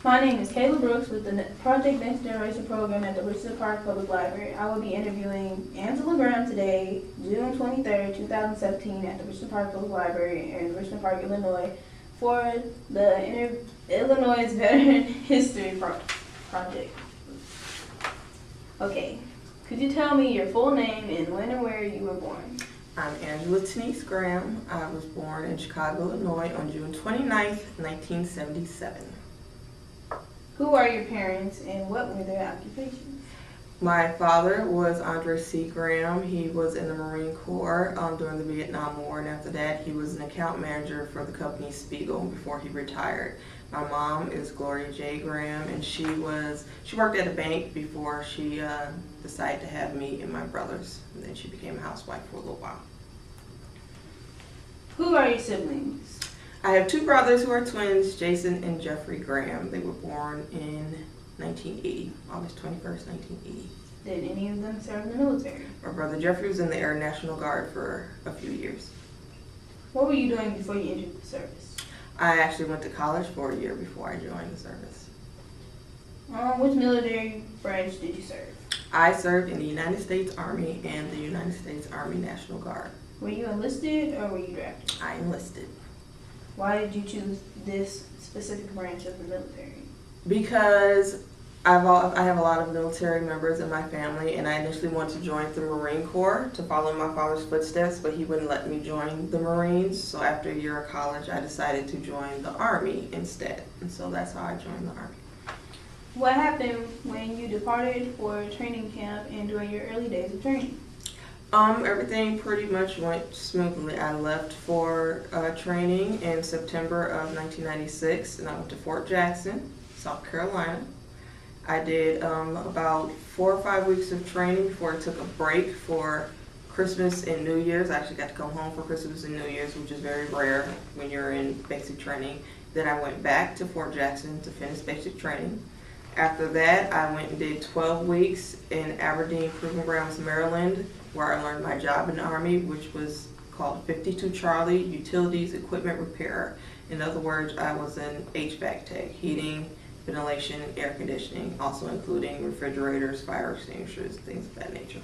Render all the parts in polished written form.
My name is Kayla Brooks with the Project Next Generation program at the Richland Park Public Library. I will be interviewing Angela Graham today, June 23rd, 2017, at the Richland Park Public Library in Richland Park, Illinois, for the Illinois Veteran History Project. Okay, could you tell me your full name and when and where you were born? I'm Angela Tenise Graham. I was born in Chicago, Illinois on June 29th, 1977. Who are your parents and what were their occupations? My father was Andre C. Graham. He was in the Marine Corps during the Vietnam War, and after that he was an account manager for the company Spiegel before he retired. My mom is Gloria J. Graham, and she worked at a bank before she decided to have me and my brothers, and then she became a housewife for a little while. Who are your siblings? I have two brothers who are twins, Jason and Jeffrey Graham. They were born in 1980, August 21st, 1980. Did any of them serve in the military? My brother Jeffrey was in the Air National Guard for a few years. What were you doing before you entered the service? I actually went to college for a year before I joined the service. Which military branch did you serve? I served in the United States Army and the United States Army National Guard. Were you enlisted or were you drafted? I enlisted. Why did you choose this specific branch of the military? Because I have a lot of military members in my family, and I initially wanted to join the Marine Corps to follow my father's footsteps, but he wouldn't let me join the Marines. So after a year of college, I decided to join the Army instead, and so that's how I joined the Army. What happened when you departed for training camp and during your early days of training? Everything pretty much went smoothly. I left for training in September of 1996, and I went to Fort Jackson, South Carolina. I did about 4 or 5 weeks of training before I took a break for Christmas and New Year's. I actually got to come home for Christmas and New Year's, which is very rare when you're in basic training. Then I went back to Fort Jackson to finish basic training. After that, I went and did 12 weeks in Aberdeen Proving Grounds, Maryland, where I learned my job in the Army, which was called 52 Charlie Utilities Equipment Repairer. In other words, I was an HVAC tech, heating, ventilation, and air conditioning, also including refrigerators, fire extinguishers, things of that nature.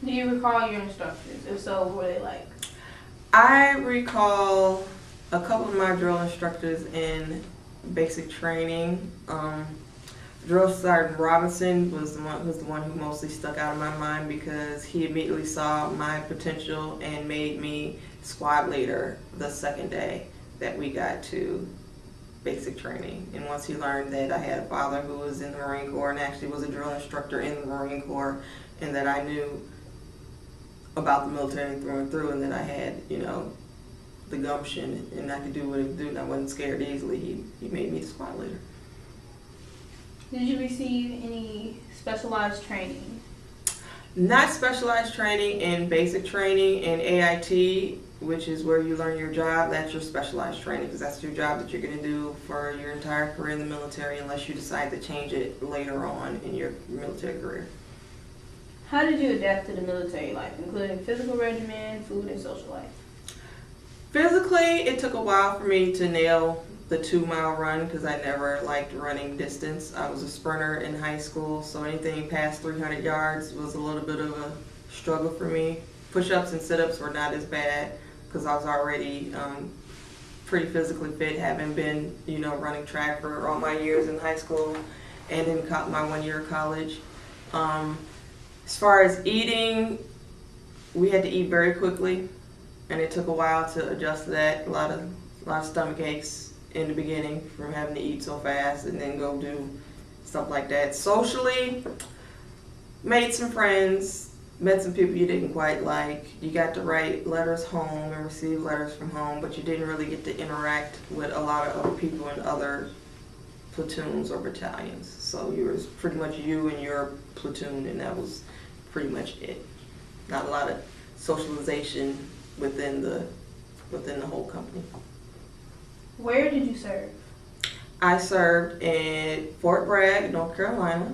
Do you recall your instructors? If so, what were they like? I recall a couple of my drill instructors in basic training. Drill Sergeant Robinson was the one who mostly stuck out in my mind because he immediately saw my potential and made me squad leader the second day that we got to basic training. And once he learned that I had a father who was in the Marine Corps and actually was a drill instructor in the Marine Corps, and that I knew about the military through and through, and that I had, the gumption and I could do what I could do and I wasn't scared easily, he made me the squad leader. Did you receive any specialized training? Not specialized training. In basic training in AIT, which is where you learn your job. That's your specialized training because that's your job that you're going to do for your entire career in the military unless you decide to change it later on in your military career. How did you adapt to the military life, including physical regimen, food, and social life? Physically, it took a while for me to nail the 2-mile run because I never liked running distance. I was a sprinter in high school, so anything past 300 yards was a little bit of a struggle for me. Push-ups and sit-ups were not as bad because I was already pretty physically fit, having been, running track for all my years in high school and in my 1 year of college. As far as eating, we had to eat very quickly, and it took a while to adjust to that. A lot of stomach aches in the beginning from having to eat so fast and then go do stuff like that. Socially, made some friends, met some people you didn't quite like. You got to write letters home and receive letters from home, but you didn't really get to interact with a lot of other people in other platoons or battalions. So you were pretty much you and your platoon, and that was pretty much it. Not a lot of socialization within the whole company. Where did you serve? I served in Fort Bragg, North Carolina,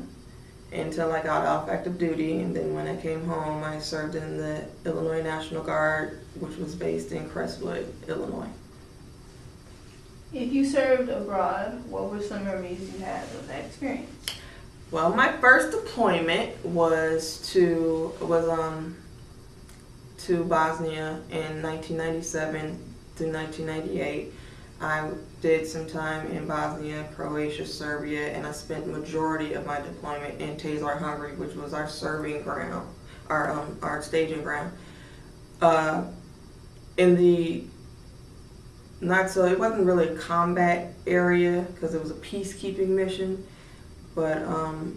until I got off active duty, and then when I came home, I served in the Illinois National Guard, which was based in Crestwood, Illinois. If you served abroad, what were some memories you had of that experience? Well, my first deployment was to Bosnia in 1997 through 1998. I did some time in Bosnia, Croatia, Serbia, and I spent the majority of my deployment in Tazar, Hungary, which was our serving ground, our staging ground. In the it wasn't really a combat area because it was a peacekeeping mission, but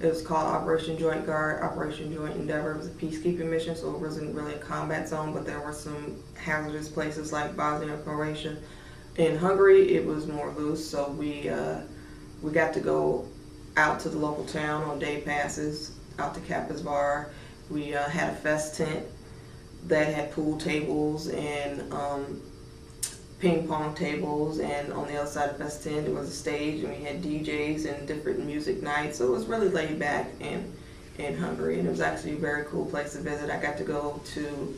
it was called Operation Joint Guard, Operation Joint Endeavor. It was a peacekeeping mission, so it wasn't really a combat zone, but there were some hazardous places like Bosnia and Croatia. In Hungary, it was more loose, so we got to go out to the local town on day passes, out to Kaposvar. We had a fest tent that had pool tables and ping pong tables, and on the other side of the fest tent there was a stage, and we had DJs and different music nights. So it was really laid back in Hungary, and it was actually a very cool place to visit. I got to go to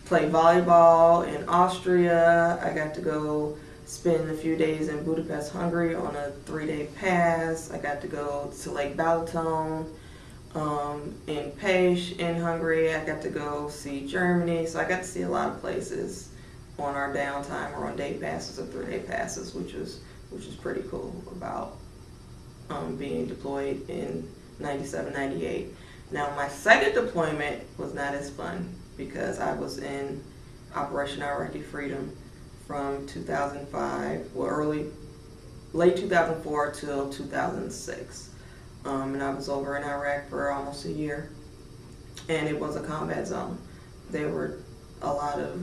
play volleyball in Austria. I got to go spend a few days in Budapest, Hungary on a 3-day pass. I got to go to Lake Balaton, in Pécs in Hungary. I got to go see Germany. So I got to see a lot of places on our downtime or on day passes or 3-day passes, which is pretty cool about being deployed in 97, 98. Now my second deployment was not as fun because I was in Operation Iraqi Freedom from 2005, late 2004 till 2006. And I was over in Iraq for almost a year, and it was a combat zone. There were a lot of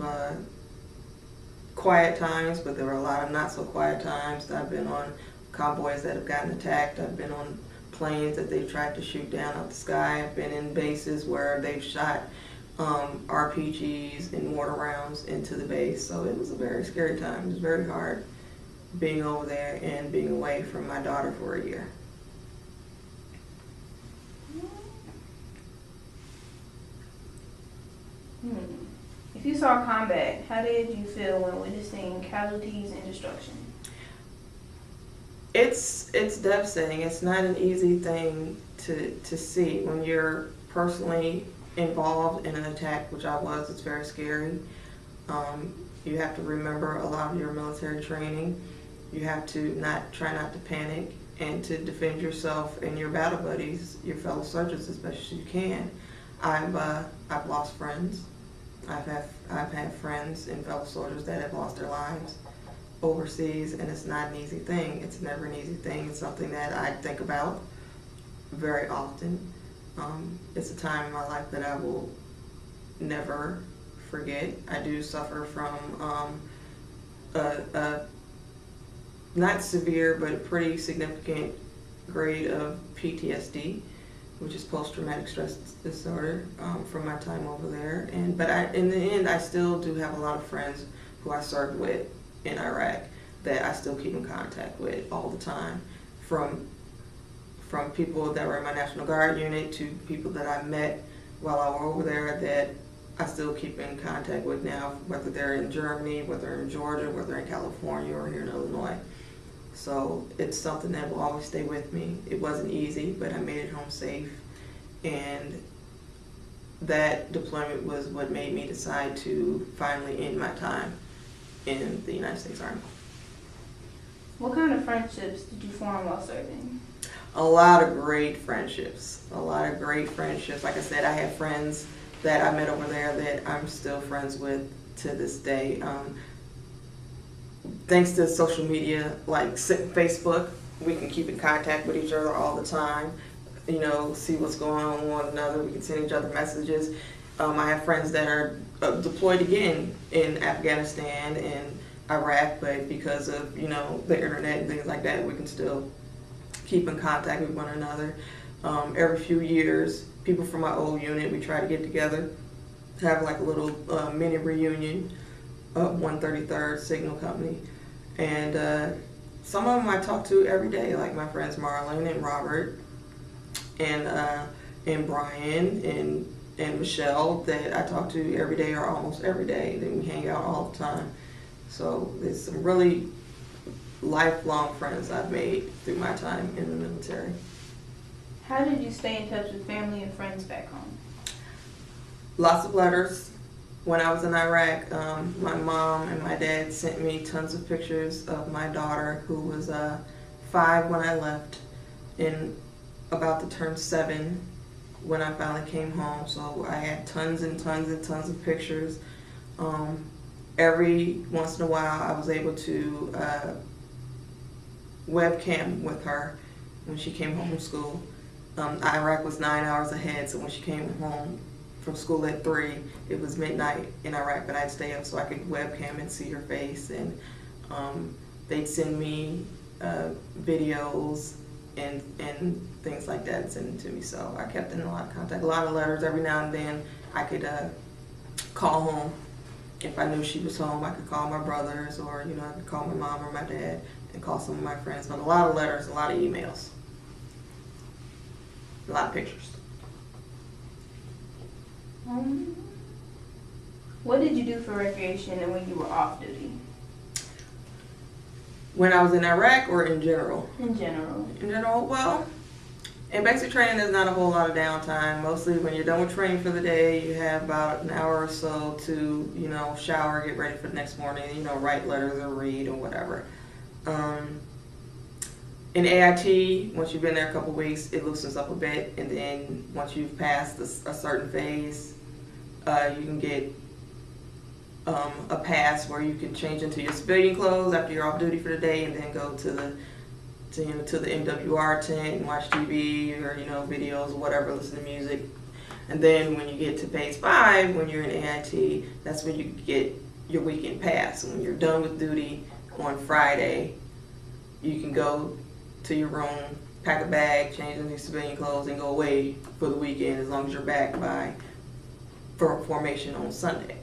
quiet times, but there were a lot of not so quiet times. I've been on convoys that have gotten attacked. I've been on planes that they've tried to shoot down out the sky. I've been in bases where they've shot RPGs and mortar rounds into the base. So it was a very scary time. It was very hard being over there and being away from my daughter for a year. If you saw combat, how did you feel when witnessing casualties and destruction? It's devastating. It's not an easy thing to see when you're personally involved in an attack, which I was. It's very scary. You have to remember a lot of your military training. You have to try not to panic and to defend yourself and your battle buddies, your fellow soldiers, as best as you can. I've lost friends. I've had friends and fellow soldiers that have lost their lives overseas, and it's not an easy thing. It's never an easy thing. It's something that I think about very often. It's a time in my life that I will never forget. I do suffer from not severe, but a pretty significant grade of PTSD, which is post-traumatic stress disorder, from my time over there. But in the end, I still do have a lot of friends who I served with in Iraq that I still keep in contact with all the time, from people that were in my National Guard unit to people that I met while I was over there that I still keep in contact with now, whether they're in Germany, whether they're in Georgia, whether they're in California or here in Illinois. So it's something that will always stay with me. It wasn't easy, but I made it home safe. And that deployment was what made me decide to finally end my time in the United States Army. What kind of friendships did you form while serving? A lot of great friendships. Like I said, I have friends that I met over there that I'm still friends with to this day. Thanks to social media like Facebook, we can keep in contact with each other all the time. See what's going on with one another. We can send each other messages. I have friends that are deployed again in Afghanistan and Iraq, but because of the internet and things like that, we can still keep in contact with one another. Every few years, people from my old unit, we try to get together, have like a little mini reunion of 133rd Signal Company, and some of them I talk to every day, like my friends Marlon and Robert, and Brian and Michelle, that I talk to every day or almost every day. Then we hang out all the time. So there's some really lifelong friends I've made through my time in the military. How did you stay in touch with family and friends back home? Lots of letters. When I was in Iraq, my mom and my dad sent me tons of pictures of my daughter, who was 5 when I left, and about to turn 7 when I finally came home. So I had tons and tons and tons of pictures. Every once in a while, I was able to webcam with her when she came home from school. Iraq was 9 hours ahead, so when she came home from school at 3, it was midnight in Iraq, but I'd stay up so I could webcam and see her face, and they'd send me videos and things like that and send them to me. So I kept in a lot of contact, a lot of letters. Every now and then I could call home. If I knew she was home, I could call my brothers, or I could call my mom or my dad and call some of my friends. But a lot of letters, a lot of emails, a lot of pictures. What did you do for recreation and when you were off duty? When I was in Iraq, or in general? In general. In general, well, in basic training, there's not a whole lot of downtime. Mostly when you're done with training for the day, you have about an hour or so to, shower, get ready for the next morning, write letters or read or whatever. In AIT, once you've been there a couple weeks, it loosens up a bit, and then once you've passed a certain phase, you can get a pass where you can change into your civilian clothes after you're off duty for the day, and then go to the MWR tent and watch TV or videos or whatever, listen to music. And then when you get to phase 5, when you're in AIT, that's when you get your weekend pass. And when you're done with duty on Friday, you can go to your room, pack a bag, change into your civilian clothes, and go away for the weekend, as long as you're back for formation on Sunday.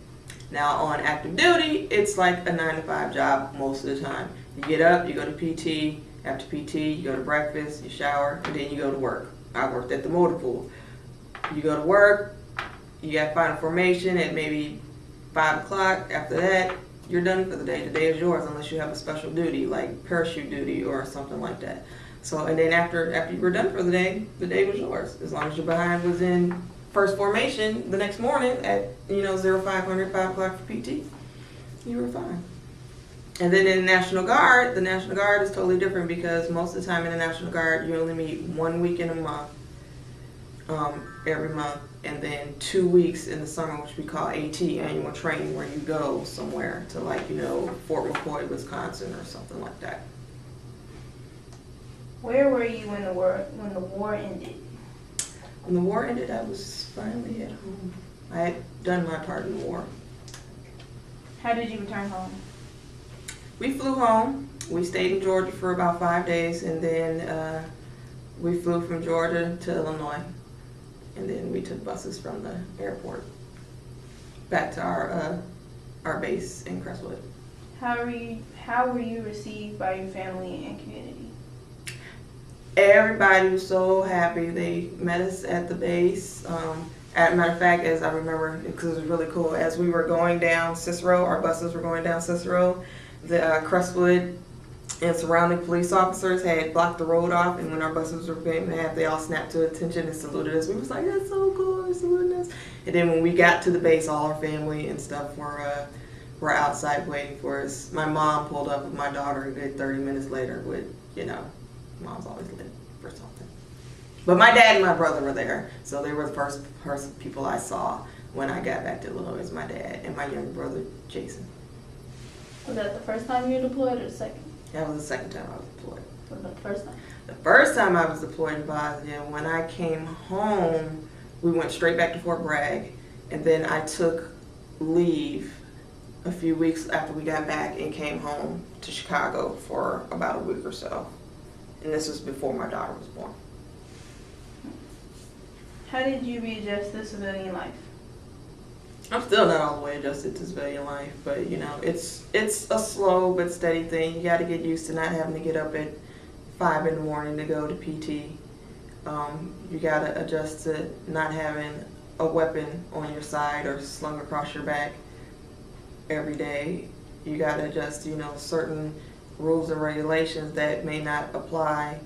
Now on active duty, it's like a 9-to-5 job most of the time. You get up, you go to PT. After PT, you go to breakfast, you shower, and then you go to work. I worked at the motor pool. You go to work, you got final formation at maybe 5 o'clock. After that, you're done for the day. The day is yours unless you have a special duty, like parachute duty or something like that. So, and then after you were done for the day was yours. As long as your behind was in first formation the next morning at 0500, 5 o'clock for PT, you were fine. And then in the National Guard is totally different, because most of the time in the National Guard, you only meet 1 week in a month, every month, and then 2 weeks in the summer, which we call AT, annual training, where you go somewhere to Fort McCoy, Wisconsin, or something like that. Where were you when the war ended? When the war ended, I was finally at home. I had done my part in the war. How did you return home? We flew home. We stayed in Georgia for about 5 days, and then we flew from Georgia to Illinois, and then we took buses from the airport back to our base in Crestwood. How were you received by your family and community? Everybody was so happy. They met us at the base. As a matter of fact, as I remember, because it was really cool, as we were going down Cicero, our buses were going down Cicero, the Crestwood and surrounding police officers had blocked the road off, and when our buses were being mad, they all snapped to attention and saluted us. We was like, that's so cool, they're saluting us. And then when we got to the base, all our family and stuff were outside waiting for us. My mom pulled up with my daughter a good 30 minutes later with, mom's always late for something. But my dad and my brother were there, so they were the first people I saw when I got back to Illinois. Was my dad and my younger brother, Jason. Was that the first time you were deployed, or the second? That was the second time I was deployed. What about the first time? The first time I was deployed in Bosnia, when I came home, we went straight back to Fort Bragg, and then I took leave a few weeks after we got back and came home to Chicago for about a week or so. And this was before my daughter was born. How did you readjust to civilian life? I'm still not all the way adjusted to civilian life, but it's a slow but steady thing. You got to get used to not having to get up at 5 in the morning to go to PT. You got to adjust to not having a weapon on your side or slung across your back every day. You got to adjust, certain rules and regulations that may not apply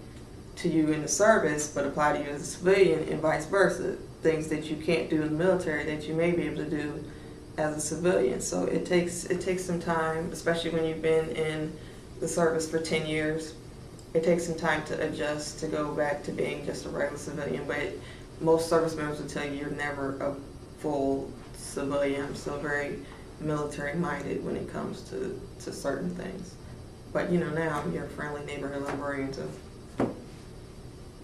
to you in the service, but apply to you as a civilian, and vice versa. Things that you can't do in the military that you may be able to do as a civilian. So it takes some time, especially when you've been in the service for 10 years. It takes some time to adjust to go back to being just a regular civilian. But most service members will tell you you're never a full civilian. I'm still very military minded when it comes to certain things. But now I'm your friendly neighborhood librarian too.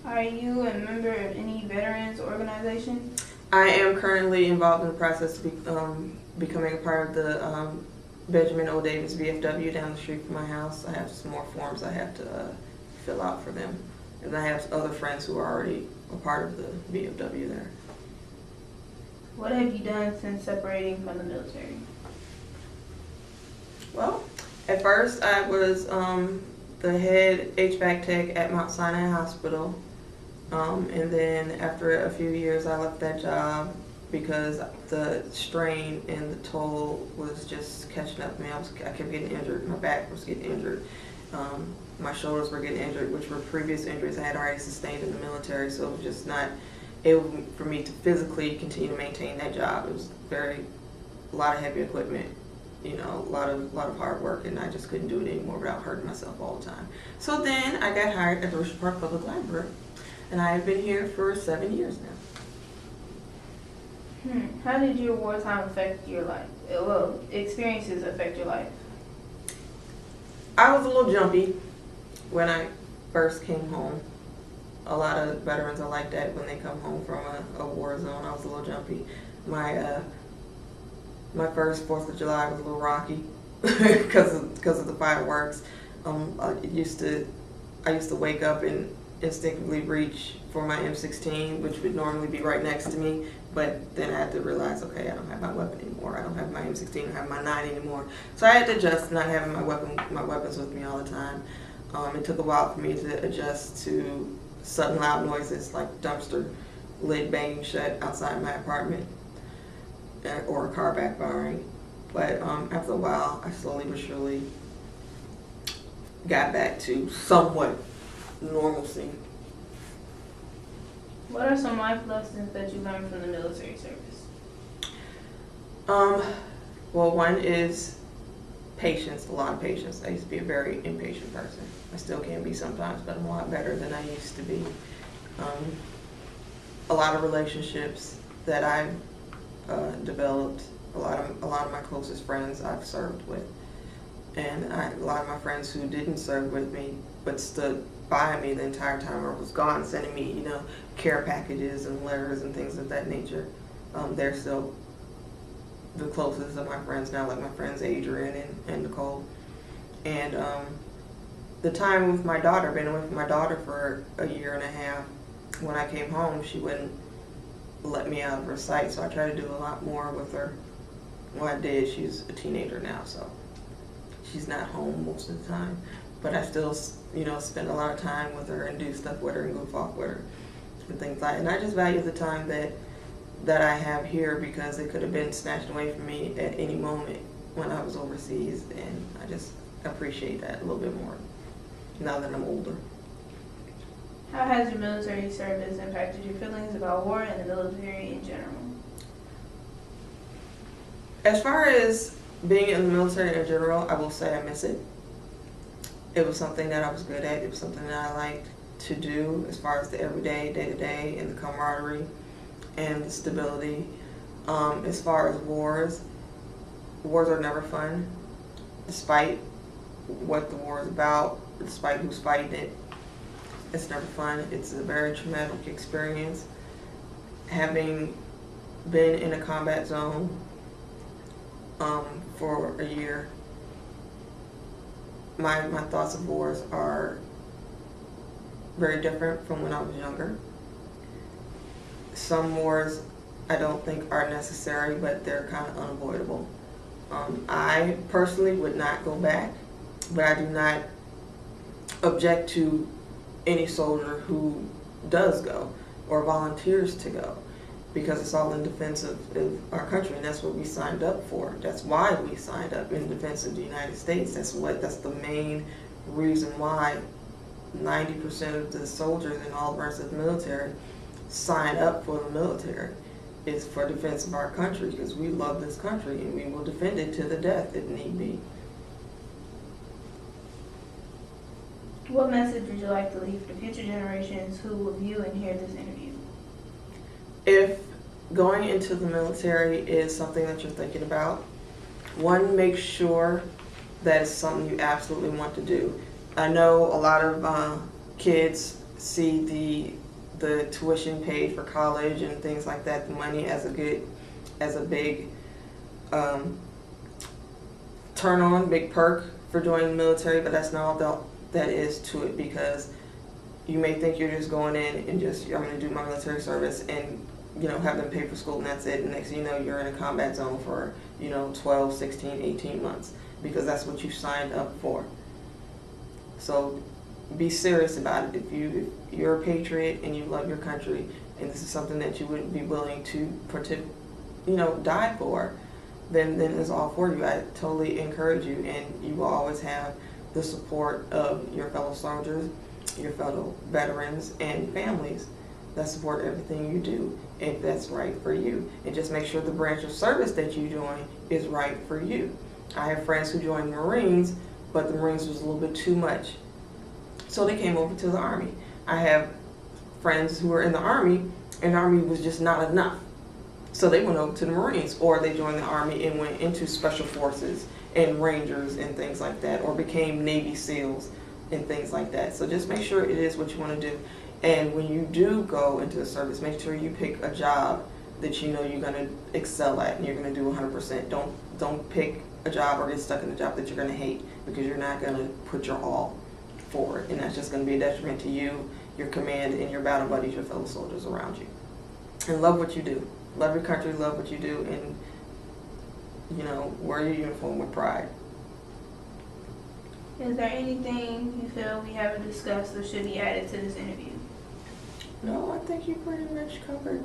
Are you a member of any veterans organization? I am currently involved in the process of becoming a part of the Benjamin O. Davis VFW down the street from my house. I have some more forms I have to fill out for them. And I have other friends who are already a part of the VFW there. What have you done since separating from the military? Well, at first I was the head HVAC tech at Mount Sinai Hospital. And then after a few years I left that job because the strain and the toll was just catching up to me. I kept getting injured. My back was getting injured. My shoulders were getting injured, which were previous injuries I had already sustained in the military. So it was just not able for me to physically continue to maintain that job. It was a lot of heavy equipment, a lot of hard work, and I just couldn't do it anymore without hurting myself all the time. So then I got hired at the Richland Park Public Library, and I have been here for 7 years now. How did your wartime affect your life? Well, experiences affect your life? I was a little jumpy when I first came home. A lot of veterans are like that when they come home from a war zone. I was a little jumpy. My first 4th of July was a little rocky because of the fireworks. I used to wake up and instinctively reach for my M16, which would normally be right next to me, but then I had to realize, okay, I don't have my weapon anymore. I don't have my M16, I don't have my 9 anymore. So I had to adjust not having my weapons with me all the time. It took a while for me to adjust to sudden loud noises like dumpster lid banging shut outside my apartment or a car backfiring. But after a while, I slowly but surely got back to somewhat normalcy. What are some life lessons that you learned from the military service? Well, one is patience, a lot of patience. I used to be a very impatient person. I still can be sometimes, but I'm a lot better than I used to be. A lot of relationships that I've developed, a lot of my closest friends I've served with, and a lot of my friends who didn't serve with me but stood by me the entire time or was gone, sending me care packages and letters and things of that nature. They're still the closest of my friends now, like my friends Adrian and Nicole. And the time with my daughter, been with my daughter for a year and a half. When I came home, she wouldn't let me out of her sight, so I tried to do a lot more with her. Well, I did. She's a teenager now, so she's not home most of the time. But I still, spend a lot of time with her and do stuff with her and goof off with her and things like that. And I just value the time that I have here because it could have been snatched away from me at any moment when I was overseas, and I just appreciate that a little bit more now that I'm older. How has your military service impacted your feelings about war and the military in general? As far as being in the military in general, I will say I miss it. It was something that I was good at. It was something that I liked to do as far as the everyday, day-to-day, and the camaraderie and the stability. As far as wars are never fun, despite what the war is about, despite who's fighting it. It's never fun. It's a very traumatic experience. Having been in a combat zone for a year, my thoughts of wars are very different from when I was younger. Some wars I don't think are necessary, but they're kind of unavoidable. I personally would not go back, but I do not object to any soldier who does go or volunteers to go, because it's all in defense of our country, and that's what we signed up for. That's why we signed up, in defense of the United States. That's the main reason why 90% of the soldiers and all the rest of the military sign up for the military. It's for defense of our country, because we love this country and we will defend it to the death if need be. What message would you like to leave for the future generations who will view and hear this interview? If going into the military is something that you're thinking about, one, make sure that it's something you absolutely want to do. I know a lot of kids see the tuition paid for college and things like that, the money as a big turn on, big perk for joining the military, but that's not all that is to it, because you may think you're just going in and just, I'm going to do my military service and, you know, have them pay for school and that's it. And next thing you know, you're in a combat zone for, you know, 12, 16, 18 months, because that's what you signed up for. So be serious about it. If you're a patriot and you love your country and this is something that you would be willing to die for, then it's all for you. I totally encourage you, and you will always have the support of your fellow soldiers, your fellow veterans, and families that support everything you do, if that's right for you. And just make sure the branch of service that you join is right for you. I have friends who joined the Marines, but the Marines was a little bit too much, so they came over to the Army. I have friends who were in the Army, and the Army was just not enough, so they went over to the Marines, or they joined the Army and went into Special Forces and Rangers and things like that, or became Navy SEALs and things like that. So just make sure it is what you want to do. And when you do go into the service, make sure you pick a job that you know you're going to excel at and you're going to do 100%. Don't pick a job or get stuck in a job that you're going to hate, because you're not going to put your all for it, and that's just going to be a detriment to you, your command, and your battle buddies, your fellow soldiers around you. And love what you do. Love your country, love what you do, and wear your uniform with pride. Is there anything you feel we haven't discussed or should be added to this interview? No, I think you pretty much covered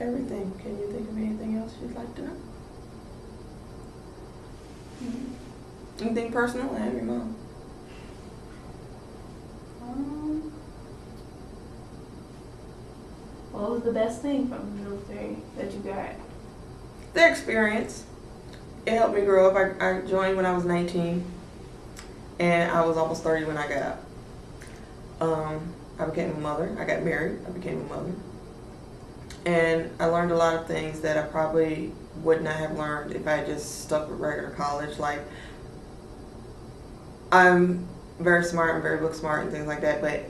everything. Can you think of anything else you'd like to know? Anything personal? I have your mom. What was the best thing from the military that you got? The experience. It helped me grow up. I joined when I was 19, and I was almost 30 when I got out. I became a mother. I got married. I became a mother. And I learned a lot of things that I probably would not have learned if I just stuck with regular college. Like, I'm very smart, I'm very book smart and things like that, but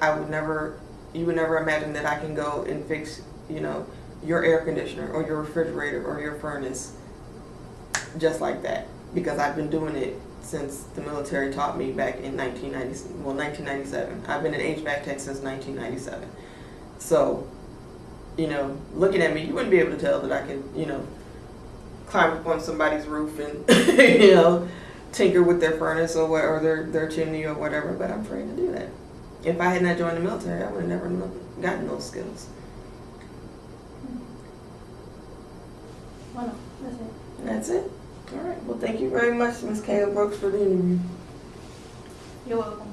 you would never imagine that I can go and fix, your air conditioner or your refrigerator or your furnace just like that, because I've been doing it since the military taught me back in 1997. I've been an HVAC tech since 1997. So, looking at me, you wouldn't be able to tell that I could, climb up on somebody's roof and, tinker with their furnace or their chimney or whatever, but I'm afraid to do that. If I had not joined the military, I would have never gotten those skills. Well, no, that's it. That's it? All right. Well, thank you very much, Ms. Kayla Brooks, for the interview. You're welcome.